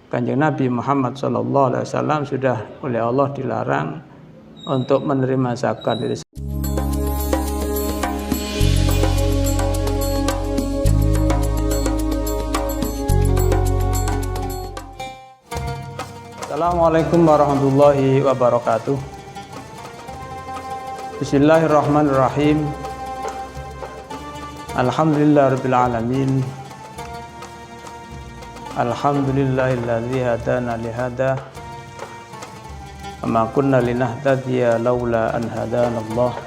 Kanjeng Nabi Muhammad SAW sudah oleh Allah dilarang untuk menerima zakat. Assalamualaikum warahmatullahi wabarakatuh. Bismillahirrahmanirrahim. Alhamdulillahirabbil alamin. Alhamdulillahilladzi hadana li hada. Wa ma kunna linahtadiya laula an hadanallah.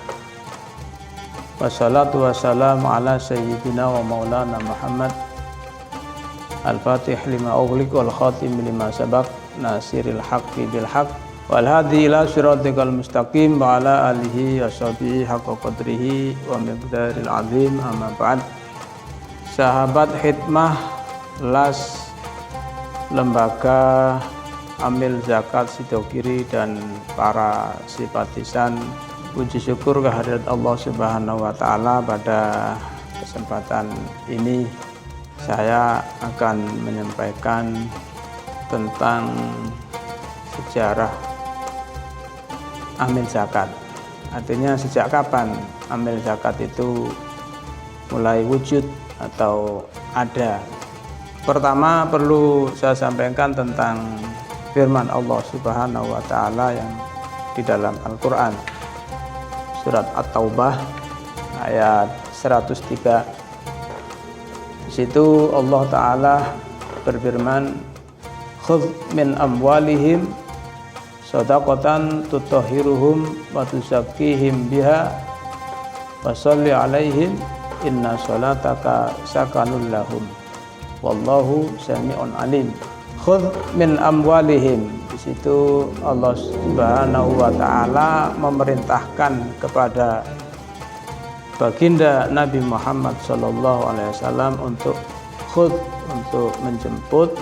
Wassalatu wassalamu ala sayyidina wa maulana Muhammad. Al-Fatih lima ughliq wal khatim lima sabaq. Nasiril haqqi bil haqq wal hadi ila siratikal mustaqim wa ala alihi washabihi haqqa qadrihi wa miqdaril azim. Amma ba'd. Sahabat khidmah las lembaga amil zakat Sidogiri dan para simpatisan, puji syukur kehadirat Allah Subhanahu wa taala. Pada kesempatan ini saya akan menyampaikan tentang sejarah amil zakat. Artinya sejak kapan amil zakat itu mulai wujud atau ada. Pertama perlu saya sampaikan tentang firman Allah Subhanahu wa taala yang di dalam Al-Qur'an surat At-Taubah ayat 103. Di situ Allah taala berfirman, "Khudz min amwalihim shadaqatan tutahhiruhum wa tuzakkihim biha wa sholli 'alaihim inna sholataka sakanul lahum wallahu sami'un alim." Khudz min amwalihim. Di situ Allah Subhanahu wa taala memerintahkan kepada baginda Nabi Muhammad sallallahu alaihi wasallam untuk khudz, untuk menjemput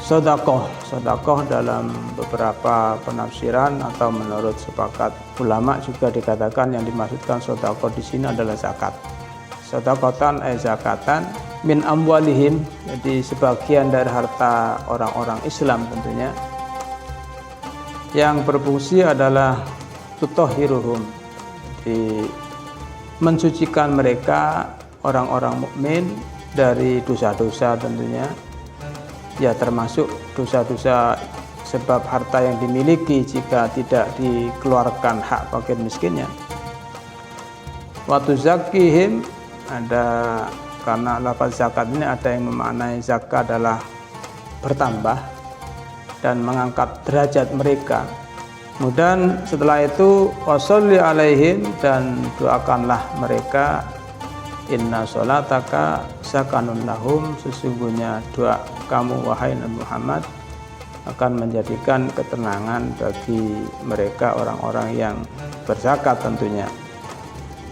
sedekah. Sedekah dalam beberapa penafsiran atau menurut sepakat ulama juga dikatakan yang dimaksudkan sedekah di sini adalah zakat. Sedekatan zakatan min amwalihim, jadi sebagian dari harta orang-orang Islam tentunya, yang berfungsi adalah tutahhiruhum, jadi mensucikan mereka orang-orang mukmin dari dosa-dosa tentunya, ya termasuk dosa-dosa sebab harta yang dimiliki jika tidak dikeluarkan hak fakir miskinnya. Wa tuzakkihim, ada karena lafaz zakat ini ada yang memaknai zakat adalah bertambah dan mengangkat derajat mereka. Kemudian setelah itu washolli alaihim, dan doakanlah mereka, inna sholataka sakanun lahum, sesungguhnya doa kamu wahai Nabi Muhammad akan menjadikan ketenangan bagi mereka orang-orang yang berzakat tentunya.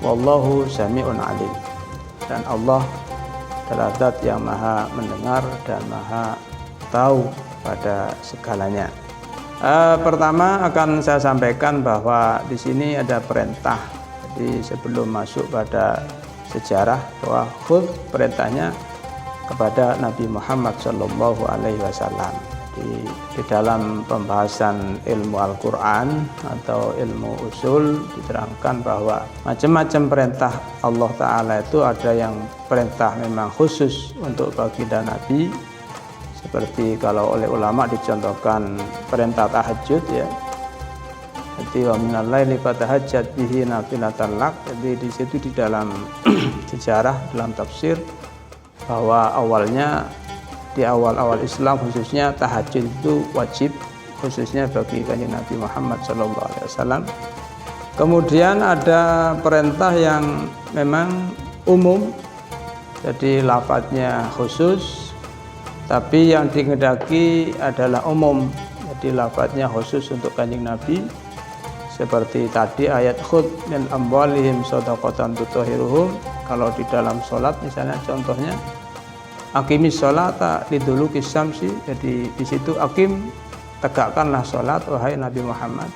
Wallahu sami'un alim, dan Allah adalah zat yang maha mendengar dan maha tahu pada segalanya. Pertama akan saya sampaikan bahwa di sini ada perintah. Jadi sebelum masuk pada sejarah, bahwa khudz perintahnya kepada Nabi Muhammad Shallallahu Alaihi Wasallam. Di dalam pembahasan ilmu Al-Quran atau ilmu usul diterangkan bahwa macam-macam perintah Allah Ta'ala itu ada yang perintah memang khusus untuk baginda Nabi, seperti kalau oleh ulama dicontohkan perintah tahajud ya. Jadi wa minal laili fatahajjat bihi nafilatan lak. Jadi di situ di dalam sejarah, dalam tafsir, bahwa awalnya di awal-awal Islam khususnya tahajud itu wajib khususnya bagi kanjeng Nabi Muhammad SAW. Kemudian ada perintah yang memang umum, jadi lafadznya khusus, tapi yang dikehendaki adalah umum, jadi lafadznya khusus untuk kanjeng Nabi. Seperti tadi ayat khudz min amwalihim shadaqatan tutahhiruhum. Kalau di dalam sholat misalnya contohnya aqimis sholata liduluki syamsi, jadi di situ aqim, tegakkanlah sholat wahai Nabi Muhammad.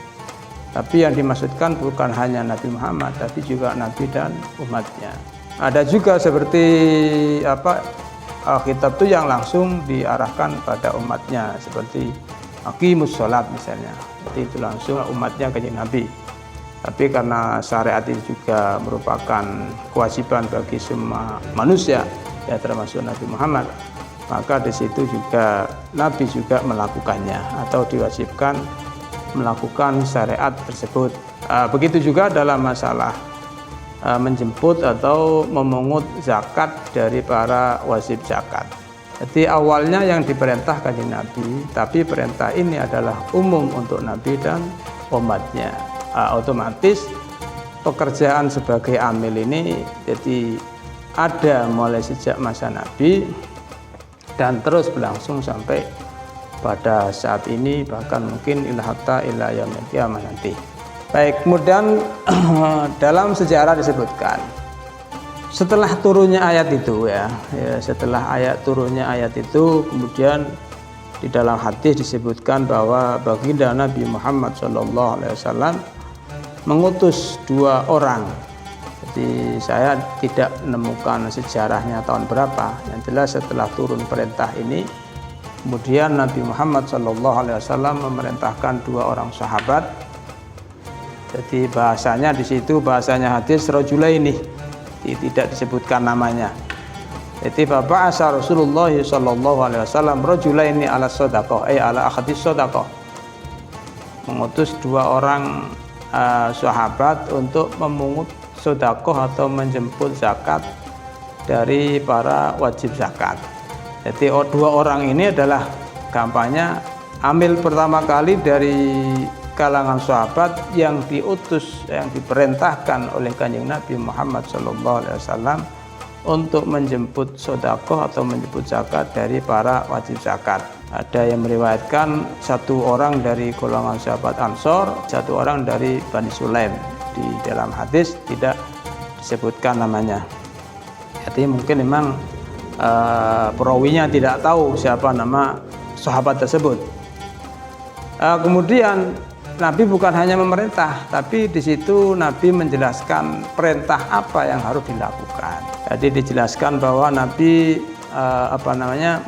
Tapi yang dimaksudkan bukan hanya Nabi Muhammad, tapi juga Nabi dan umatnya. Ada juga seperti khitab itu yang langsung diarahkan pada umatnya, seperti aqimus sholat misalnya, jadi itu langsung umatnya Kanjeng Nabi. Tapi karena syariat ini juga merupakan kewajiban bagi semua manusia, ya termasuk Nabi Muhammad, maka di situ juga Nabi juga melakukannya atau diwajibkan melakukan syariat tersebut. Begitu juga dalam masalah menjemput atau memungut zakat dari para wajib zakat. Jadi awalnya yang diperintah Kanjeng Nabi, tapi perintah ini adalah umum untuk Nabi dan umatnya. Otomatis pekerjaan sebagai amil ini jadi ada mulai sejak masa Nabi dan terus berlangsung sampai pada saat ini, bahkan mungkin hatta ila yaumil qiyamah nanti. Baik, kemudian dalam sejarah disebutkan setelah turunnya ayat itu setelah turunnya ayat itu, kemudian di dalam hadis disebutkan bahwa baginda Nabi Muhammad SAW mengutus 2 orang. Jadi saya tidak menemukan sejarahnya tahun berapa. Yang jelas setelah turun perintah ini, kemudian Nabi Muhammad SAW memerintahkan 2 orang sahabat. Jadi bahasanya di situ, bahasanya hadis rajulaini, tidak disebutkan namanya. Jadi Bapak asal Rasulullah SAW rajulaini ala shadaqah, ala akhadis shadaqah, mengutus 2 orang sahabat untuk memungut sedekah atau menjemput zakat dari para wajib zakat. Jadi 2 orang ini adalah gampangnya amil pertama kali dari kalangan sahabat yang diutus, yang diperintahkan oleh Kanjeng Nabi Muhammad SAW untuk menjemput sedekah atau menjemput zakat dari para wajib zakat. Ada yang meriwayatkan 1 orang dari golongan sahabat Ansor, 1 orang dari Bani Sulaim. Di dalam hadis tidak disebutkan namanya. Jadi mungkin memang perawinya tidak tahu siapa nama sahabat tersebut. Kemudian Nabi bukan hanya memerintah, tapi di situ Nabi menjelaskan perintah apa yang harus dilakukan. Jadi dijelaskan bahwa Nabi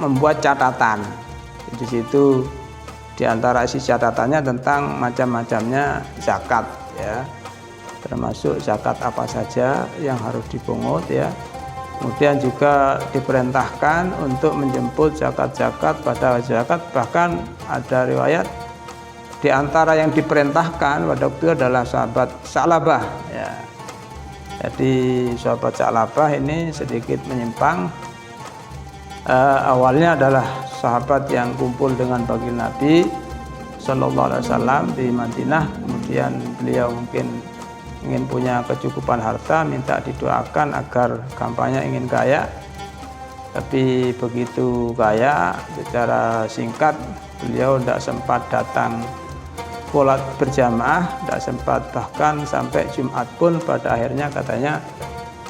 membuat catatan. Di situ di antara isi catatannya tentang macam-macamnya zakat, ya, termasuk zakat apa saja yang harus dipungut, ya. Kemudian juga diperintahkan untuk menjemput zakat-zakat pada zakat, bahkan ada riwayat di antara yang diperintahkan pada waktu itu adalah sahabat Sa'labah, ya. Jadi sahabat Sa'labah ini sedikit menyimpang. Awalnya adalah sahabat yang kumpul dengan baginda Nabi SAW di Madinah. Kemudian beliau mungkin ingin punya kecukupan harta, minta didoakan agar gampangnya ingin kaya. Tapi begitu kaya, secara singkat beliau tidak sempat datang sholat berjamaah, tidak sempat, bahkan sampai Jumat pun pada akhirnya katanya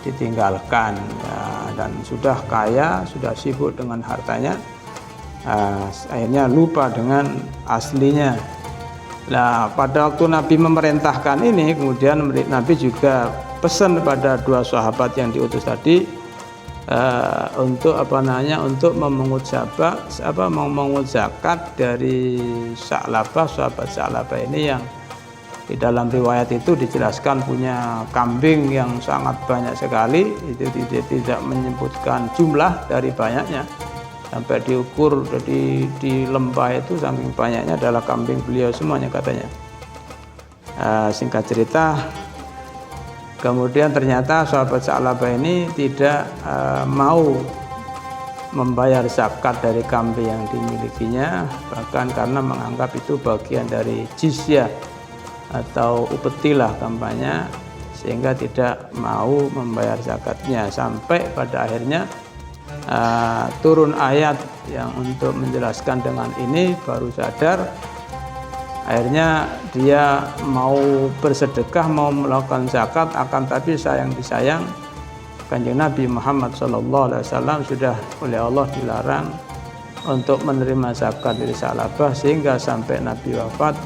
ditinggalkan, ya, dan sudah kaya, sudah sibuk dengan hartanya, akhirnya lupa dengan aslinya. Nah, pada waktu Nabi memerintahkan ini, kemudian Nabi juga pesan pada 2 sahabat yang diutus tadi untuk untuk memungut zakat dari Sa'labah, sahabat Sa'labah ini yang di dalam riwayat itu dijelaskan punya kambing yang sangat banyak sekali. Itu tidak menyebutkan jumlah dari banyaknya, sampai diukur di lembah itu saking banyaknya adalah kambing beliau semuanya katanya. Singkat cerita, kemudian ternyata sahabat Sa'labah ini tidak mau membayar zakat dari kambing yang dimilikinya, bahkan karena menganggap itu bagian dari jizyah atau upetilah kampanye, sehingga tidak mau membayar zakatnya. Sampai pada akhirnya turun ayat yang untuk menjelaskan dengan ini, baru sadar, akhirnya dia mau bersedekah, mau melakukan zakat, akan tapi sayang disayang Kanjeng Nabi Muhammad SAW sudah oleh Allah dilarang untuk menerima zakat dari Sa'labah, sehingga sampai Nabi wafat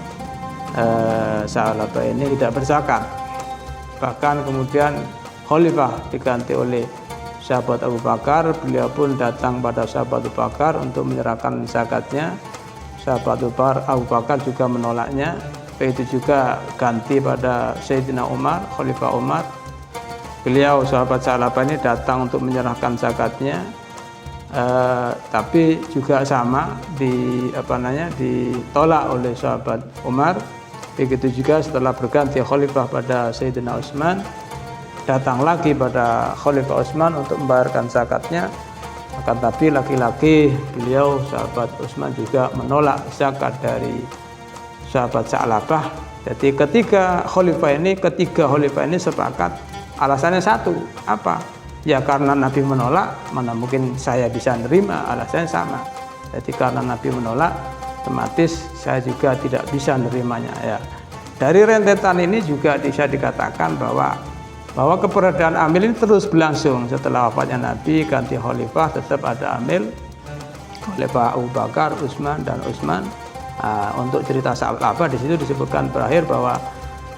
Sa'labah ini tidak berzakat. Bahkan kemudian khalifah diganti oleh sahabat Abu Bakar, beliau pun datang pada sahabat Abu Bakar untuk menyerahkan zakatnya. Sahabat Abu Bakar juga menolaknya. Begitu juga ganti pada Sayyidina Umar, Khalifah Umar. Beliau sahabat Sa'labah ini datang untuk menyerahkan zakatnya, tapi juga sama ditolak oleh sahabat Umar. Begitu juga setelah berganti Khalifah pada Sayyidina Utsman, datang lagi pada Khalifah Utsman untuk membayarkan zakatnya. Akan tapi laki-laki beliau sahabat Utsman juga menolak zakat dari sahabat Sa'labah. Jadi ketiga khalifah ini sepakat, alasannya satu, apa? Ya karena Nabi menolak, mana mungkin saya bisa nerima, alasannya sama. Jadi karena Nabi menolak, otomatis saya juga tidak bisa nerimanya ya. Dari rentetan ini juga bisa dikatakan bahwa keberadaan amil ini terus berlangsung. Setelah wafatnya Nabi, ganti khalifah, tetap ada amil, Khalifah Abu Bakar, Utsman dan Utsman. Untuk cerita Sa'labah di situ disebutkan berakhir bahwa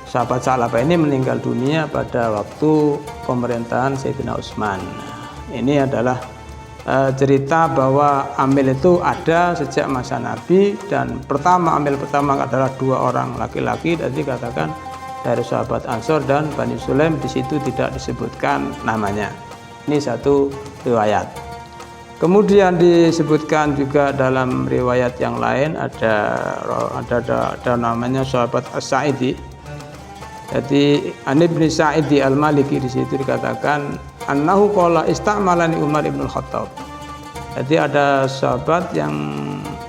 sahabat Sa'labah ini meninggal dunia pada waktu pemerintahan Sayyidina Utsman. Ini adalah cerita bahwa amil itu ada sejak masa Nabi, dan amil pertama adalah 2 orang laki-laki, dan dikatakan dari sahabat Ansor dan Bani Sulaim. Di situ tidak disebutkan namanya. Ini satu riwayat. Kemudian disebutkan juga dalam riwayat yang lain ada namanya sahabat As-Sa'idi. Jadi An Ibnu Sa'idi Al-Maliki, di situ dikatakan annahu qala ista'malani Umar ibn Khattab. Jadi ada sahabat yang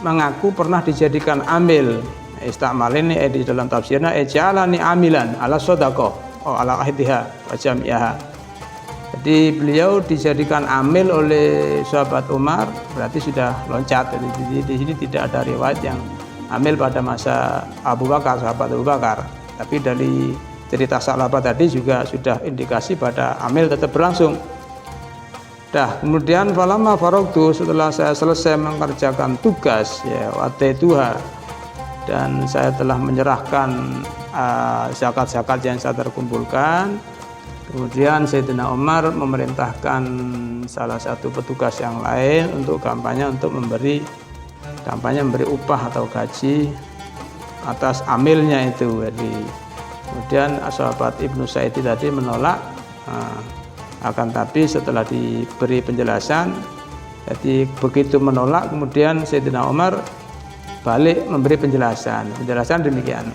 mengaku pernah dijadikan amil. Ista'mal ini di dalam tafsirnya jalani amilan ala shadaqah ala ahdiha wa jami'aha. Jadi beliau dijadikan amil oleh sahabat Umar, berarti sudah loncat. Jadi di sini tidak ada riwayat yang amil pada masa Abu Bakar, sahabat Abu Bakar. Tapi dari cerita Sa'labah tadi juga sudah indikasi pada amil tetap berlangsung. Kemudian falamma faragtu, setelah saya selesai mengerjakan tugas ya wataituha, dan saya telah menyerahkan zakat-zakat yang saya terkumpulkan. Kemudian Sayyidina Umar memerintahkan salah satu petugas yang lain untuk kampanye memberi upah atau gaji atas amilnya itu. Jadi kemudian sahabat Ibnu Sa'idi tadi menolak, akan tapi setelah diberi penjelasan, jadi begitu menolak, kemudian Sayyidina Umar balik memberi penjelasan demikian.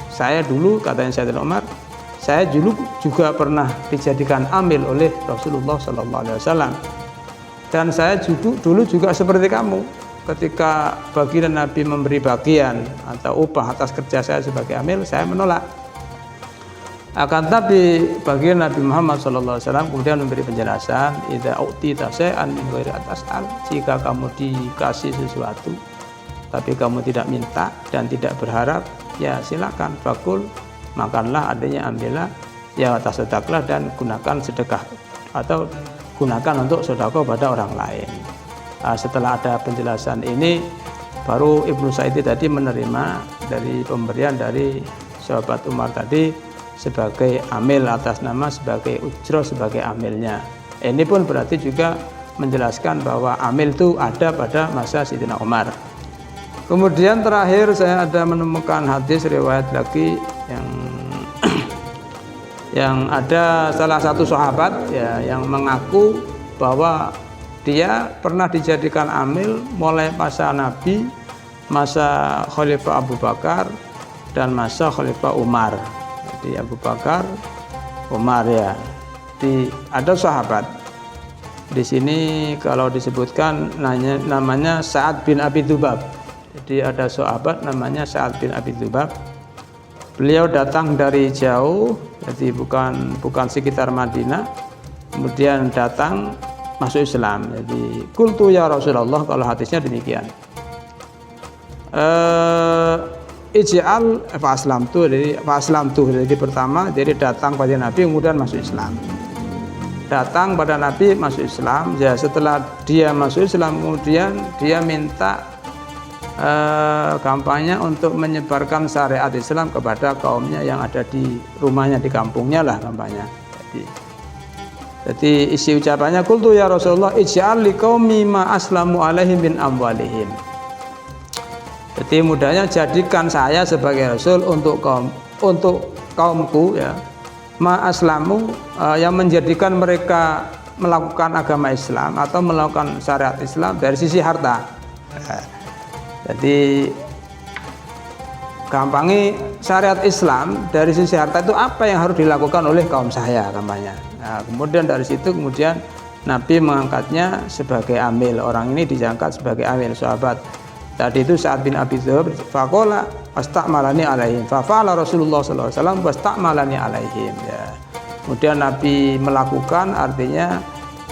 Saya dulu, katanya Sayyidina Umar, saya dulu juga pernah dijadikan amil oleh Rasulullah SAW, dan saya dulu juga seperti kamu. Ketika baginda Nabi memberi bagian atau upah atas kerja saya sebagai amil, saya menolak. Akan tapi baginda Nabi Muhammad SAW kemudian memberi penjelasan, idza u'tita syai'an min ghairi atas'al, jika kamu dikasih sesuatu tapi kamu tidak minta dan tidak berharap, ya silakan, fakul, makanlah, adanya ambillah, ya tasaddaqlah, dan gunakan sedekah atau gunakan untuk sedekah pada orang lain. Setelah ada penjelasan ini, baru Ibnu Sa'idi tadi menerima dari pemberian dari sahabat Umar tadi sebagai amil atas nama sebagai ujroh sebagai amilnya. Ini pun berarti juga menjelaskan bahwa amil itu ada pada masa Sayyidina Umar. Kemudian terakhir saya ada menemukan hadis riwayat lagi yang ada salah satu sahabat ya yang mengaku bahwa dia pernah dijadikan amil mulai masa Nabi, masa Khalifah Abu Bakar, dan masa Khalifah Umar. Jadi Abu Bakar, Umar ya. Ada sahabat di sini kalau disebutkan namanya Sa'ad bin Abi Dzubab. Jadi ada sahabat namanya Sa'ad bin Abi Dzubab. Beliau datang dari jauh, jadi bukan sekitar Madinah. Kemudian datang masuk Islam. Jadi qultu ya Rasulullah, kalau hadisnya demikian. Ij'al fa aslamtu, jadi pertama jadi datang pada Nabi kemudian masuk Islam. Datang pada Nabi masuk Islam, ya setelah dia masuk Islam kemudian dia minta kampanye untuk menyebarkan syariat Islam kepada kaumnya yang ada di rumahnya, di kampungnya lah kampanye. Jadi Jadi isi ucapannya qultu ya Rasulullah ij'al liqaumi ma aslamu alaihim min amwalihim. Jadi mudahnya jadikan saya sebagai rasul untuk kaumku ya, ma aslamu yang menjadikan mereka melakukan agama Islam atau melakukan syariat Islam dari sisi harta. Jadi gampangnya syariat Islam dari sisi harta itu apa yang harus dilakukan oleh kaum saya kampanye. Nah, kemudian dari situ Nabi mengangkatnya sebagai amil. Orang ini diangkat sebagai amil sahabat. Tadi itu Sa'ad bin Abi Dzurr faqala wasta'malani alaihim. Fa'ala Rasulullah sallallahu alaihi wasallam wasta'malani alaihim ya. Kemudian Nabi melakukan artinya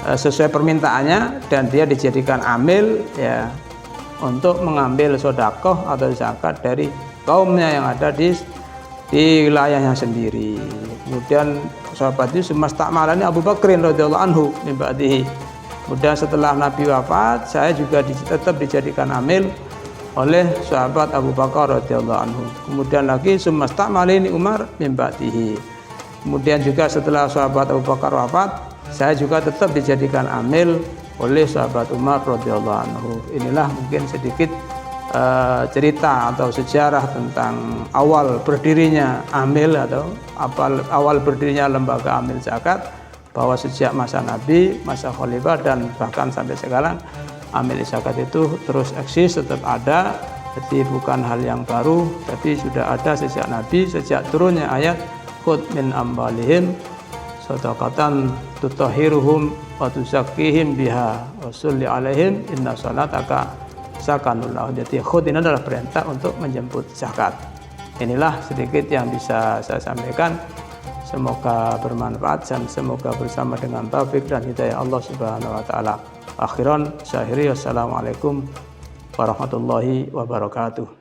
sesuai permintaannya dan dia dijadikan amil ya untuk mengambil sedekah atau zakat dari kaumnya yang ada di wilayahnya sendiri. Kemudian sahabat itu mastakmalani Abu Bakrin radhiyallahu anhu min ba'dihi. Kemudian setelah Nabi wafat, saya juga tetap dijadikan amil oleh sahabat Abu Bakar radhiyallahu anhu. Kemudian lagi mastakmalini Umar min ba'dihi. Kemudian juga setelah sahabat Abu Bakar wafat, saya juga tetap dijadikan amil oleh sahabat Umar radhiyallahu anhu. Inilah mungkin sedikit cerita atau sejarah tentang awal berdirinya amil atau awal berdirinya lembaga amil zakat, bahwa sejak masa Nabi, masa Khalifah dan bahkan sampai sekarang amil zakat itu terus eksis, tetap ada. Jadi bukan hal yang baru, tapi sudah ada sejak Nabi, sejak turunnya ayat khudh min amwalihim shadaqatan tutahhiruhum wa tuzakkihim biha wa sholli alaihim inna salataka sakanullah. Jadi khud ini adalah perintah untuk menjemput zakat. Inilah sedikit yang bisa saya sampaikan. Semoga bermanfaat dan semoga bersama dengan taufik dan hidayah Allah Subhanahu wa taala. Akhiran syahiri wassalamualaikum warahmatullahi wabarakatuh.